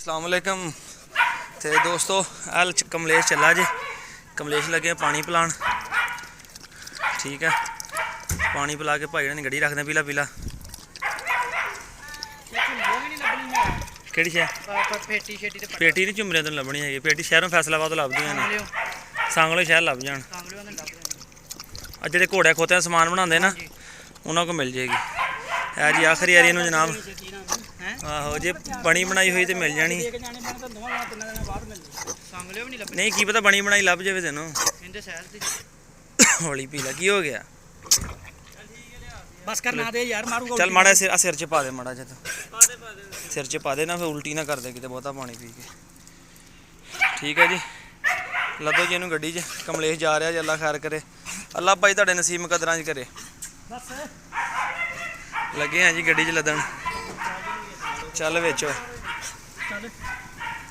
अस्सलाम वालेकुम। तो दोस्तों हल कमलेश चला जी, कमलेश लगे पानी पिलान। ठीक है, पानी पिला के भाई ने गड्डी रखते पीला पीला कि पेटी नहीं झुमरे तो लभनी है, पेटी शहरों फैसलाबाद लभदियां ने, सांगलो शहर लभ जान। जो घोड़े खोते समान बनाते ना उन्होंने को मिल जाएगी। है जी आखिरी यारी जनाब। आहो जे बनी बनाई हुई तो मिल जानी, नहीं की पता बनी बनाई लभ जाए तेनों। हौली पी ला की हो गया, बस करना दे यार, मारूंगा। चल माड़ा सिर च पा दे, माड़ा जो सिर च पा दे ना, फिर उल्टी ना कर दे किते बहुता पानी पी के। ठीक है जी, लदो जी इनू गड्डी च। कमलेश जा रहा जी, अल्लाह खैर करे, अल्लाह भाई तुहाडे नसीब मुकदरां च करे। लगे हैं जी गड्डी च लदन। चल विच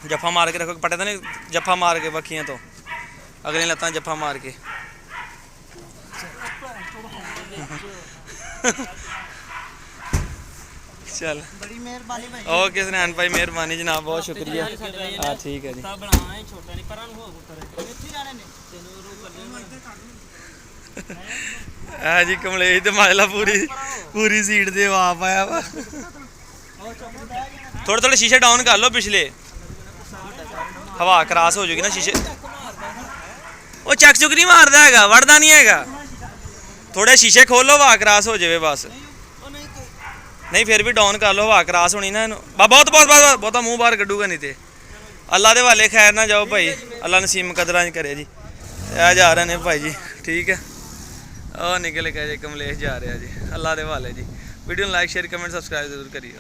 जफ्फा मार के रखो, पटे तो नहीं जफ्फा मार के बखियां तो अगली लत्तां जफ्फा मार के। चल बड़ी मेहरबानी भाई। ओके सनैन भाई, मेहरबानी जनाब, बहुत शुक्रिया। हाँ ठीक है जी। है जी कमलेश तो माजला पूरी पूरी सीट से आ पाया वा। थोड़े थोड़े शीशे डाउन कर लो पिछले, हवा क्रॉस हो जाएगी ना शीशे। वो चक चुक नहीं मारता है, वड़दा नहीं है। थोड़े शीशे खोलो, हवा क्रॉस हो जाए बस। नहीं फिर भी डाउन कर लो, हवा क्रॉस होनी ना। बहुत बहुत बहुत बहुता मुँह बाहर कड्डूगा नहीं तो अल्लाह के वाले खैर ना जाओ भाई, अल्लाह नसीब मुकदरां करे जी। आ जा रहे हैं भाई जी। ठीक है, और निकल के जी कमलेश जा रहा जी, अल्लाह के वाले जी। Video like share comment subscribe जरूर करिए।